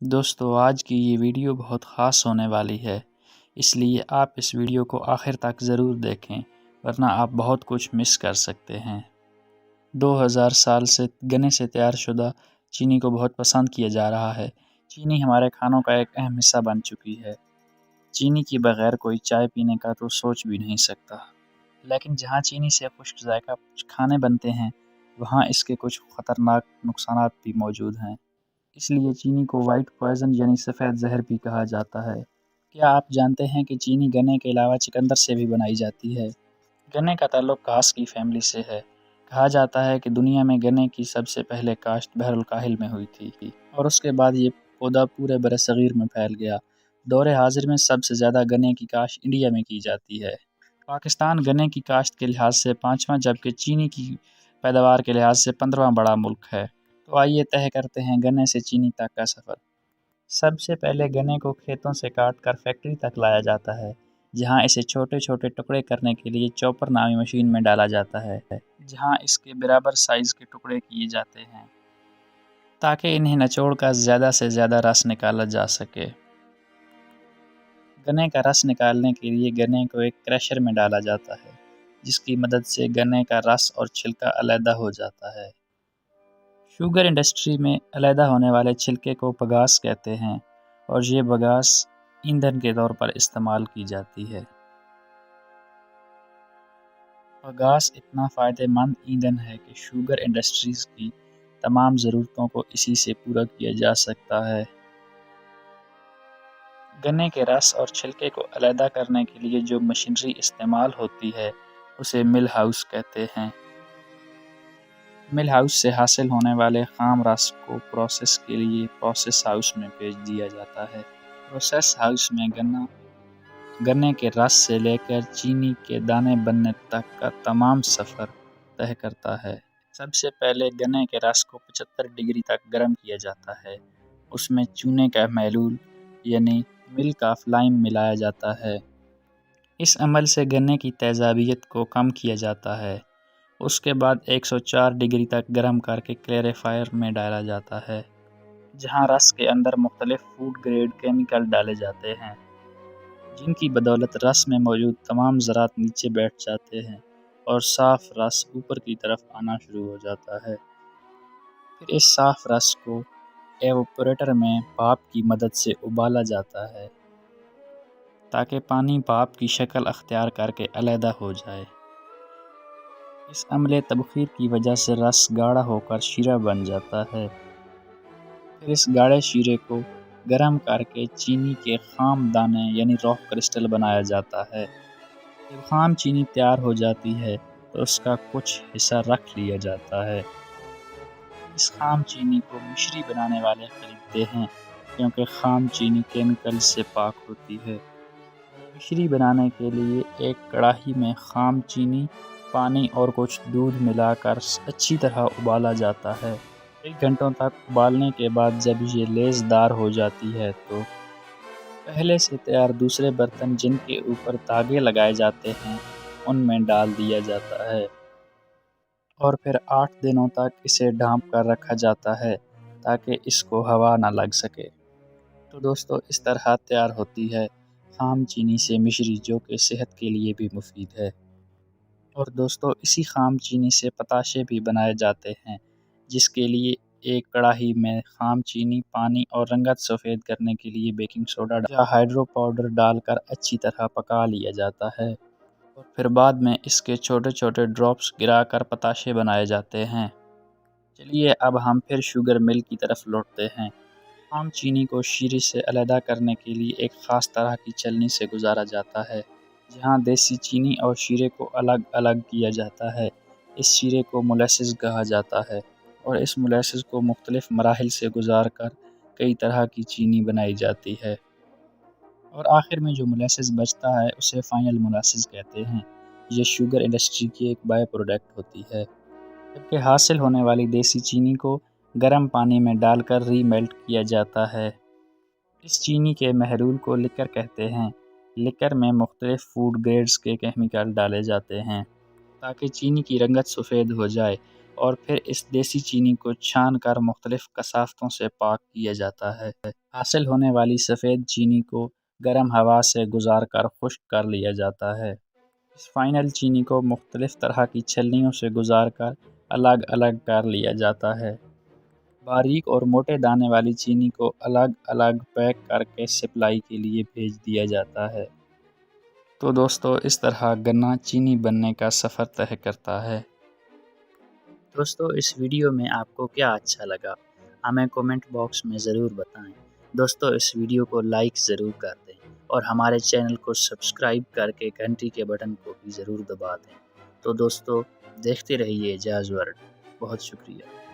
دوستو آج کی یہ ویڈیو بہت خاص ہونے والی ہے، اس لیے آپ اس ویڈیو کو آخر تک ضرور دیکھیں ورنہ آپ بہت کچھ مس کر سکتے ہیں۔ 2000 سال سے گنے سے تیار شدہ چینی کو بہت پسند کیا جا رہا ہے۔ چینی ہمارے کھانوں کا ایک اہم حصہ بن چکی ہے۔ چینی کے بغیر کوئی چائے پینے کا تو سوچ بھی نہیں سکتا، لیکن جہاں چینی سے خشک ذائقہ کھانے بنتے ہیں وہاں اس کے کچھ خطرناک نقصانات بھی موجود ہیں۔ اس لیے چینی کو وائٹ پوائزن یعنی سفید زہر بھی کہا جاتا ہے۔ کیا آپ جانتے ہیں کہ چینی گنے کے علاوہ چقندر سے بھی بنائی جاتی ہے؟ گنے کا تعلق گھاس کی فیملی سے ہے۔ کہا جاتا ہے کہ دنیا میں گنے کی سب سے پہلے کاشت بحر الکاہل میں ہوئی تھی اور اس کے بعد یہ پودا پورے برصغیر میں پھیل گیا۔ دور حاضر میں سب سے زیادہ گنے کی کاشت انڈیا میں کی جاتی ہے۔ پاکستان گنے کی کاشت کے لحاظ سے 5واں جبکہ چینی کی پیداوار کے لحاظ سے 15واں بڑا ملک ہے۔ تو آئیے طے کرتے ہیں گنے سے چینی تک کا سفر۔ سب سے پہلے گنے کو کھیتوں سے کاٹ کر فیکٹری تک لایا جاتا ہے، جہاں اسے چھوٹے چھوٹے ٹکڑے کرنے کے لیے چاپر نامی مشین میں ڈالا جاتا ہے، جہاں اس کے برابر سائز کے ٹکڑے کیے جاتے ہیں تاکہ انہیں نچوڑ کر زیادہ سے زیادہ رس نکالا جا سکے۔ گنے کا رس نکالنے کے لیے گنے کو ایک کریشر میں ڈالا جاتا ہے، جس کی مدد سے گنے کا رس اور چھلکا علیحدہ ہو جاتا ہے۔ شوگر انڈسٹری میں علیحدہ ہونے والے چھلکے کو بگاس کہتے ہیں اور یہ بگاس ایندھن کے طور پر استعمال کی جاتی ہے۔ بگاس اتنا فائدہ مند ایندھن ہے کہ شوگر انڈسٹریز کی تمام ضرورتوں کو اسی سے پورا کیا جا سکتا ہے۔ گنے کے رس اور چھلکے کو علیحدہ کرنے کے لیے جو مشینری استعمال ہوتی ہے اسے مل ہاؤس کہتے ہیں۔ مل ہاؤس سے حاصل ہونے والے خام رس کو پروسیس کے لیے پروسیس ہاؤس میں بھیج دیا جاتا ہے۔ پروسیس ہاؤس میں گنے کے رس سے لے کر چینی کے دانے بننے تک کا تمام سفر طے کرتا ہے۔ سب سے پہلے گنے کے رس کو 75 ڈگری تک گرم کیا جاتا ہے۔ اس میں چونے کا محلول یعنی ملک آف لائم ملایا جاتا ہے۔ اس عمل سے گنے کی تیزابیت کو کم کیا جاتا ہے۔ اس کے بعد 104 ڈگری تک گرم کر کے کلیریفائر میں ڈالا جاتا ہے، جہاں رس کے اندر مختلف فوڈ گریڈ کیمیکل ڈالے جاتے ہیں، جن کی بدولت رس میں موجود تمام ذرات نیچے بیٹھ جاتے ہیں اور صاف رس اوپر کی طرف آنا شروع ہو جاتا ہے۔ پھر اس صاف رس کو ایوپوریٹر میں بھاپ کی مدد سے ابالا جاتا ہے تاکہ پانی بھاپ کی شکل اختیار کر کے علیحدہ ہو جائے۔ اس عملے تبخیر کی وجہ سے رس گاڑھا ہو کر شیرہ بن جاتا ہے۔ پھر اس گاڑھے شیرے کو گرم کر کے چینی کے خام دانے یعنی راک کرسٹل بنایا جاتا ہے۔ جب خام چینی تیار ہو جاتی ہے تو اس کا کچھ حصہ رکھ لیا جاتا ہے۔ اس خام چینی کو مشری بنانے والے خریدتے ہیں کیونکہ خام چینی کیمیکل سے پاک ہوتی ہے۔ مشری بنانے کے لیے ایک کڑاہی میں خام چینی، پانی اور کچھ دودھ ملا کر اچھی طرح ابالا جاتا ہے۔ 1 گھنٹوں تک ابالنے کے بعد جب یہ لیس دار ہو جاتی ہے تو پہلے سے تیار دوسرے برتن جن کے اوپر دھاگے لگائے جاتے ہیں ان میں ڈال دیا جاتا ہے اور پھر 8 دنوں تک اسے ڈھانپ کر رکھا جاتا ہے تاکہ اس کو ہوا نہ لگ سکے۔ تو دوستو اس طرح تیار ہوتی ہے خام چینی سے مشری، جو کہ صحت کے لیے بھی مفید ہے۔ اور دوستو اسی خام چینی سے پتاشے بھی بنائے جاتے ہیں، جس کے لیے ایک کڑاہی میں خام چینی، پانی اور رنگت سفید کرنے کے لیے بیکنگ سوڈا یا ہائیڈرو پاؤڈر ڈال کر اچھی طرح پکا لیا جاتا ہے اور پھر بعد میں اس کے چھوٹے چھوٹے ڈراپس گرا کر پتاشے بنائے جاتے ہیں۔ چلیے اب ہم پھر شوگر مل کی طرف لوٹتے ہیں۔ خام چینی کو شیرے سے علیحدہ کرنے کے لیے ایک خاص طرح کی چلنی سے گزارا جاتا ہے، جہاں دیسی چینی اور شیرے کو الگ الگ کیا جاتا ہے۔ اس شیرے کو مولیسز کہا جاتا ہے اور اس مولیسز کو مختلف مراحل سے گزار کر کئی طرح کی چینی بنائی جاتی ہے اور آخر میں جو مولیسز بچتا ہے اسے فائنل مولیسز کہتے ہیں۔ یہ شوگر انڈسٹری کی ایک بائی پروڈکٹ ہوتی ہے، جبکہ حاصل ہونے والی دیسی چینی کو گرم پانی میں ڈال کر ری میلٹ کیا جاتا ہے۔ اس چینی کے محلول کو لکر کہتے ہیں۔ لکر میں مختلف فوڈ گریڈز کے کیمیکل ڈالے جاتے ہیں تاکہ چینی کی رنگت سفید ہو جائے اور پھر اس دیسی چینی کو چھان کر مختلف کثافتوں سے پاک کیا جاتا ہے۔ حاصل ہونے والی سفید چینی کو گرم ہوا سے گزار کر خشک کر لیا جاتا ہے۔ اس فائنل چینی کو مختلف طرح کی چھلنیوں سے گزار کر الگ الگ کر لیا جاتا ہے۔ باریک اور موٹے دانے والی چینی کو الگ الگ پیک کر کے سپلائی کے لیے بھیج دیا جاتا ہے۔ تو دوستو اس طرح گنا چینی بننے کا سفر طے کرتا ہے۔ دوستو اس ویڈیو میں آپ کو کیا اچھا لگا ہمیں کومنٹ باکس میں ضرور بتائیں۔ دوستو اس ویڈیو کو لائک ضرور کر دیں اور ہمارے چینل کو سبسکرائب کر کے گھنٹی کے بٹن کو بھی ضرور دبا دیں۔ تو دوستو دیکھتے رہیے جاز ورلڈ۔ بہت شکریہ۔